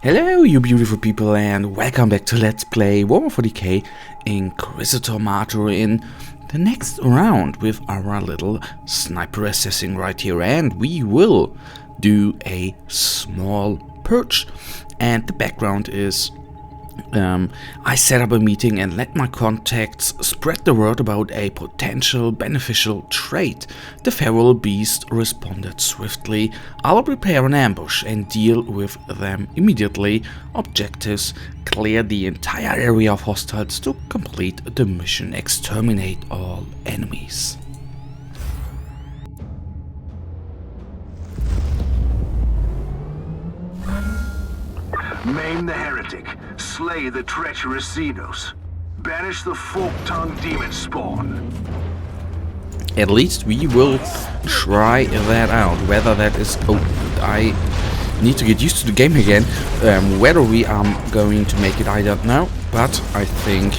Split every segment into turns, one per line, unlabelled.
Hello you beautiful people and welcome back to Let's Play Warhammer 40k Inquisitor Martyr in the next round with our little sniper assassin right here, and we will do a small purge. And the background is I set up a meeting and let my contacts spread the word about a potential beneficial trade. The feral beast responded swiftly. I'll prepare an ambush and deal with them immediately. Objectives: clear the entire area of hostiles to complete the mission. Exterminate all enemies.
Maim the heretic, slay the treacherous Xenos, banish the fork-tongued demon spawn.
At least we will try that out. Whether that is... Oh, I need to get used to the game again. Whether we are going to make it, I don't know. But I think,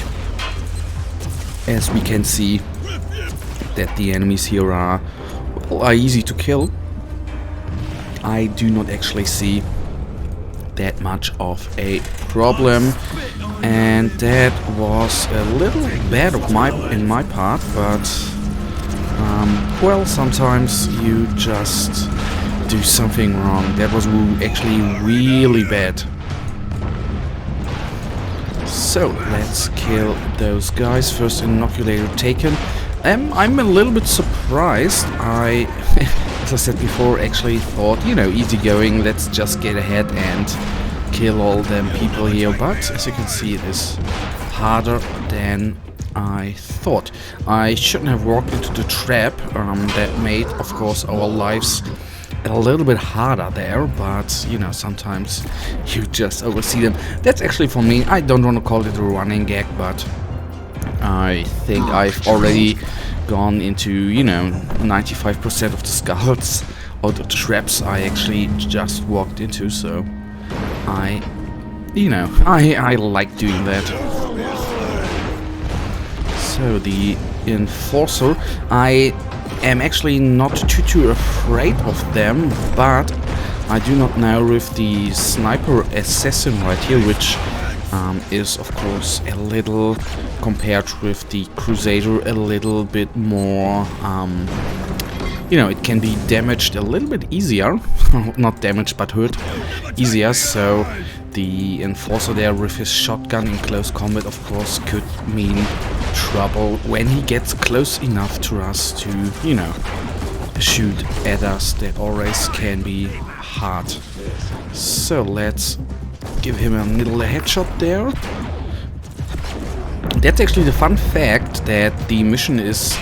as we can see, that the enemies here are easy to kill. I do not actually see that much of a problem, and that was a little bad of in my part, but well, sometimes you just do something wrong. That was actually really bad. So let's kill those guys. First inoculator taken. I'm a little bit surprised. As I said before, actually thought, you know, easy going, let's just get ahead and kill all them people here, but as you can see, it is harder than I thought. I shouldn't have walked into the trap. That made, of course, our lives a little bit harder there, but, you know, sometimes you just oversee them. That's actually, for me, I don't want to call it a running gag, but I think I've already gone into, you know, 95% of the skulls or the traps I actually just walked into, so I like doing that. So the Enforcer, I am actually not too afraid of them, but I do not know if the Sniper Assassin right here, which is of course a little, compared with the Crusader, a little bit more, you know, it can be damaged a little bit easier. Not damaged, but hurt easier. So the Enforcer there with his shotgun in close combat, of course, could mean trouble when he gets close enough to us to, you know, shoot at us. That always can be hard. So let's give him a little headshot there. That's actually the fun fact, that the mission is,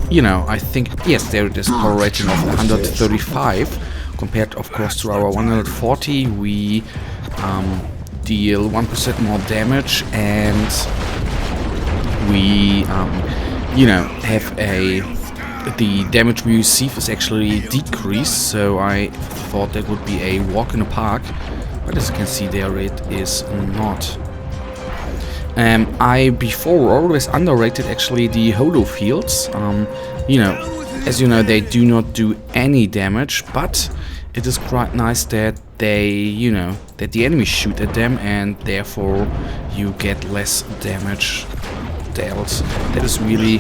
you know, I think, yes, there it is, power rating of 135, compared, of course, to our 140. We deal 1% more damage, and we, you know, have the damage we receive is actually decreased, so I thought that would be a walk in the park. But as you can see there, it is not. I before always underrated actually the holo fields. You know, as you know, they do not do any damage, but it is quite nice that they, you know, that the enemies shoot at them, and therefore you get less damage dealt. That is really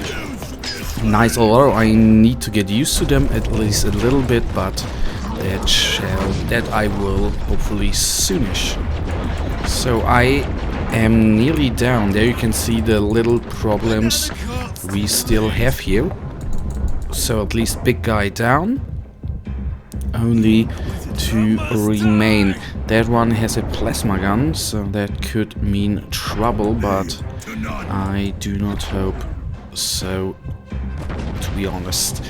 nice, although I need to get used to them at least a little bit, but that I will hopefully soonish. So I am nearly down. There you can see the little problems we still have here. So at least big guy down. Only two remain. That one has a plasma gun, so that could mean trouble, but I do not hope so, to be honest.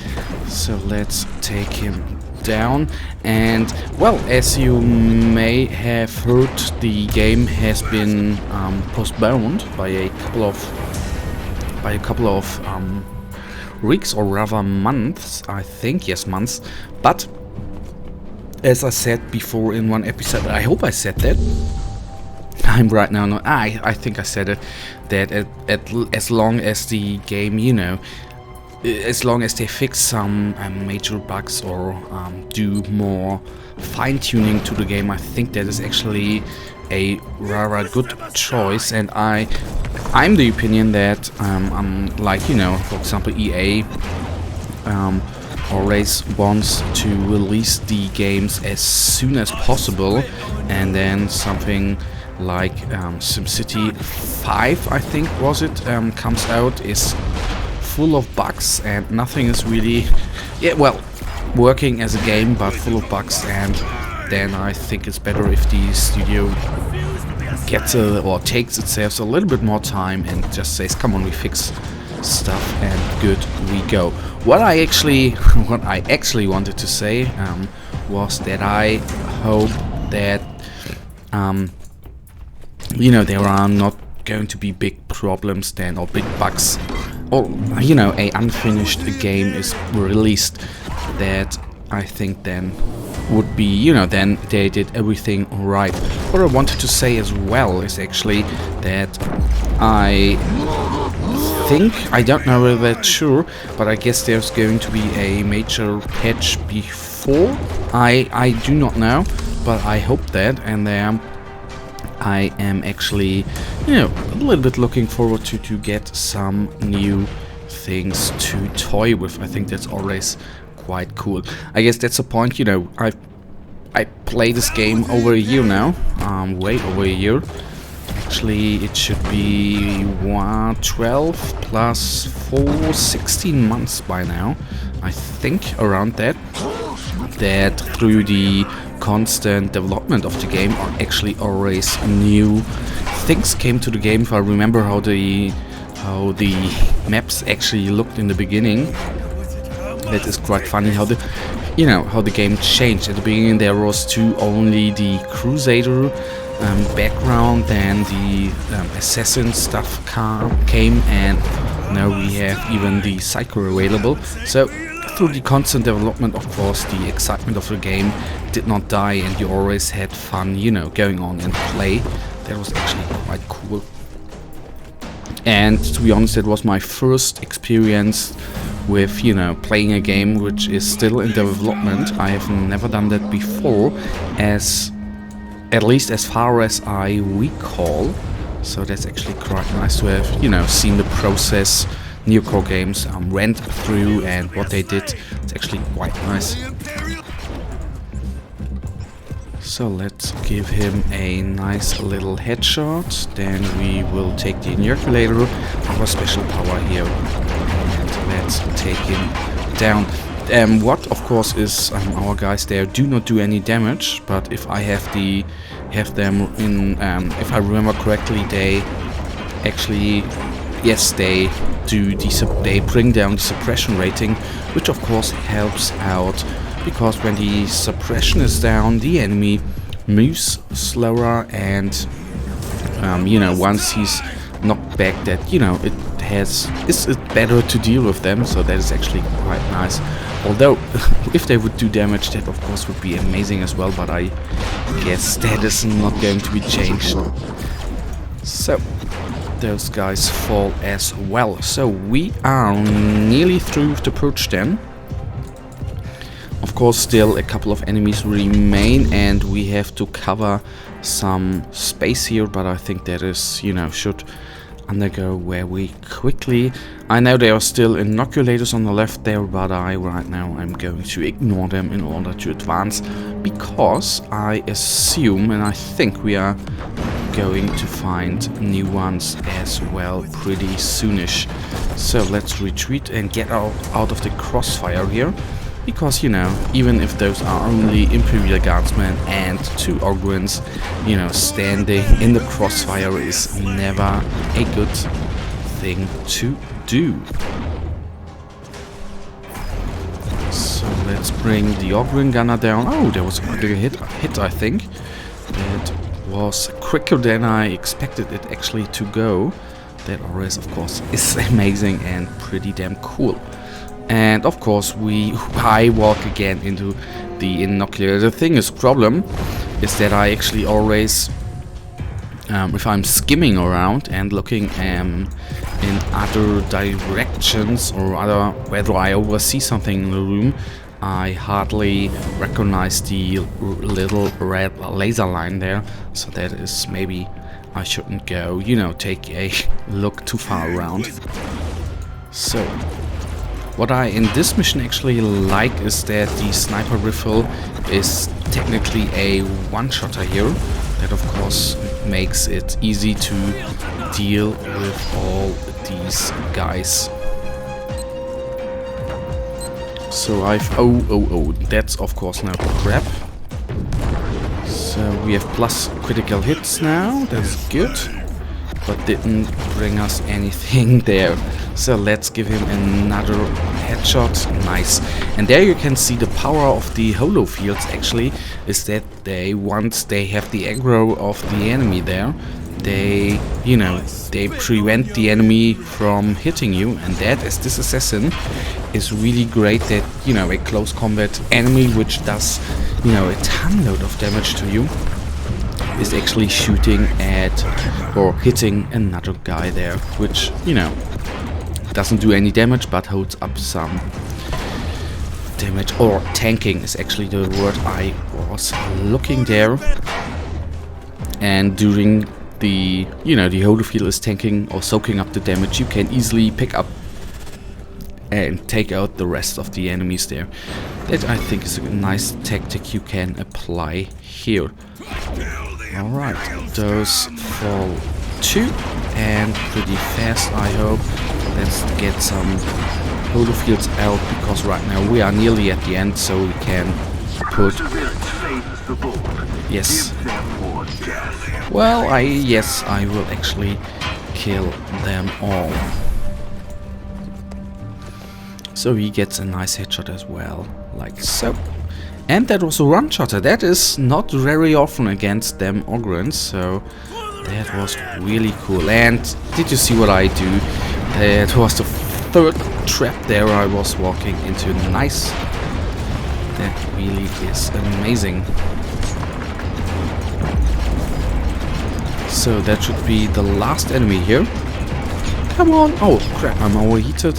So let's take him down. And well, as you may have heard, the game has been postponed by a couple of weeks, or rather months, I think. Yes, months. But as I said before in one episode, I hope I said that, I'm right now not, I think I said it, that as long as the game, you know, as long as they fix some major bugs or do more fine-tuning to the game, I think that is actually a rather good choice. And I'm the opinion that like, you know, for example, EA always wants to release the games as soon as possible, and then something like SimCity 5, I think was it, comes out, is full of bugs and nothing is really, yeah, well, working as a game, but full of bugs. And then I think it's better if the studio gets or takes itself a little bit more time and just says, come on, we fix stuff and good we go. What I actually wanted to say was that I hope that you know, there are not going to be big problems then, or big bugs, or, you know, a unfinished game is released. That I think then would be, you know, then they did everything right. What I wanted to say as well is actually that I think, I don't know whether that's sure, but I guess there's going to be a major patch before. I do not know, but I hope that, and I am actually, you know, a little bit looking forward to get some new things to toy with. I think that's always quite cool. I guess that's the point, you know, I played this game over a year now, way over a year. Actually, it should be 12 plus 4, 16 months by now, I think, around that. That through the constant development of the game, are actually always new things came to the game. If I remember how the maps actually looked in the beginning, that is quite funny how the, you know, how the game changed. At the beginning there was only the Crusader background, then the assassin stuff came, and now we have even the Psycho available. So through the constant development, of course, the excitement of the game did not die, and you always had fun, you know, going on and play. That was actually quite cool. And to be honest, it was my first experience with, you know, playing a game which is still in development. I have never done that before, at least as far as I recall. So that's actually quite nice to have, you know, seen the process Neocore Games went through and what they did. It's actually quite nice. So let's give him a nice little headshot. Then we will take the inoculator, our special power here, and let's take him down. What of course is our guys there do not do any damage, but if I have them in, if I remember correctly, they actually, yes, they do they bring down the suppression rating, which of course helps out, because when the suppression is down, the enemy moves slower, and you know, once he's knocked back, that, you know, it's better to deal with them. So that is actually quite nice. Although if they would do damage, that of course would be amazing as well, but I guess that is not going to be changed. So those guys fall as well. So we are nearly through with the purge then. Of course, still a couple of enemies remain, and we have to cover some space here, but I think that is, you know, should undergo very quickly. I know there are still inoculators on the left there, but right now I'm going to ignore them in order to advance, because I assume, and I think we are going to find new ones as well pretty soonish. So let's retreat and get out of the crossfire here, because, you know, even if those are only Imperial Guardsmen and 2 Ogrins, you know, standing in the crossfire is never a good thing to do. So let's bring the Ogrin gunner down. Oh, there was a quicker hit, I think. That was quicker than I expected it actually to go. That always, of course, is amazing and pretty damn cool. And of course I walk again into the inoculator. The problem is that I actually always if I'm skimming around and looking in other directions or other, whether I oversee something in the room, I hardly recognize the little red laser line there. So that is maybe I shouldn't go, you know, take a look too far around. So what I in this mission actually like is that the sniper rifle is technically a one-shotter here. That of course makes it easy to deal with all these guys. So that's of course now crap. So we have plus critical hits now, that's good, but didn't bring us anything there. So let's give him another headshot, nice. And there you can see the power of the holo fields actually, is that once they have the aggro of the enemy there, they, you know, they prevent the enemy from hitting you, and that, as this assassin, is really great that, you know, a close combat enemy which does, you know, a ton load of damage to you is actually shooting at or hitting another guy there, which, you know, doesn't do any damage but holds up some damage, or tanking is actually the word I was looking there. And during the, you know, the holo field is tanking or soaking up the damage, you can easily pick up and take out the rest of the enemies there. That I think is a nice tactic you can apply here. Alright, those fall 2 and pretty fast, I hope. Let's get some holo fields out, because right now we are nearly at the end, so we can put... Yes. Well, I will actually kill them all. So he gets a nice headshot as well, like so. And that was a one-shotter. That is not very often against them Ogrins, so that was really cool. And did you see what I do? That was the third trap there I was walking into. Nice. That really is amazing. So that should be the last enemy here. Come on! Oh crap, I'm overheated.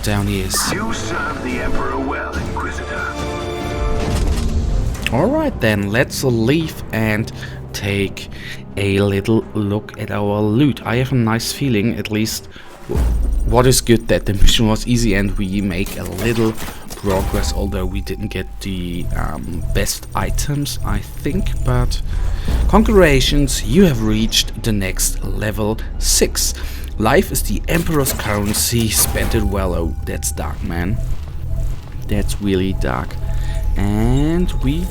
Down he is.
You serve the Emperor well, Inquisitor.
Alright then, let's leave and take a little look at our loot. I have a nice feeling, at least what is good, that the mission was easy and we make a little progress, although we didn't get the best items, I think, but congratulations, you have reached the next level 6. Life is the Emperor's currency, spend it well. Oh, that's dark, man. That's really dark. And we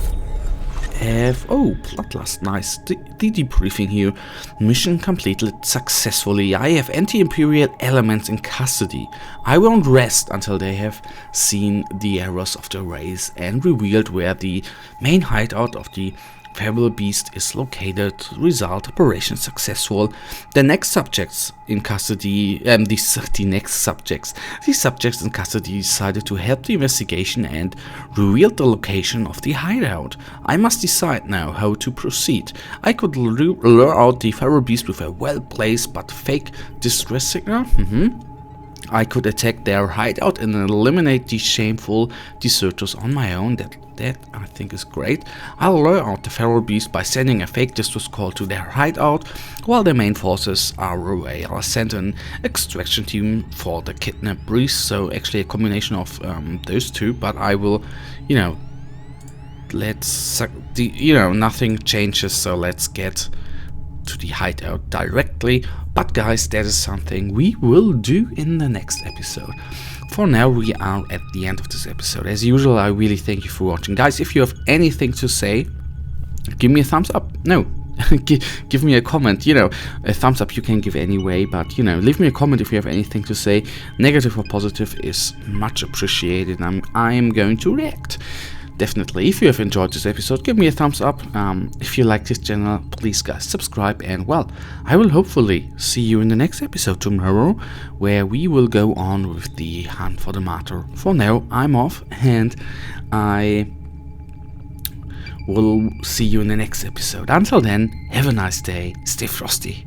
have... oh, Bloodlust, nice. The debriefing here. Mission completed successfully. I have anti-imperial elements in custody. I won't rest until they have seen the errors of the race and revealed where the main hideout of the variable beast is located. Result: operation successful. The next subjects in custody, these subjects in custody decided to help the investigation and revealed the location of the hideout. I must decide now how to proceed. I could lure out the variable beast with a well-placed but fake distress signal. I could attack their hideout and eliminate the shameful deserters on my own. That I think is great. I'll lure out the feral beast by sending a fake distress call to their hideout while their main forces are away. I'll send an extraction team for the kidnapped beast, so actually a combination of those two, but I will, you know, nothing changes, so let's get to the hideout directly. But guys, that is something we will do in the next episode. For now, we are at the end of this episode. As usual, I really thank you for watching. Guys, if you have anything to say, give me a thumbs up. No, give me a comment. You know, a thumbs up you can give anyway, but, you know, leave me a comment if you have anything to say. Negative or positive is much appreciated. I am going to react. Definitely. If you have enjoyed this episode, give me a thumbs up. If you like this channel, please guys subscribe, and well, I will hopefully see you in the next episode tomorrow, where we will go on with the hunt for the Martyr. For now, I'm off, and I we'll see you in the next episode. Until then, have a nice day, stay frosty.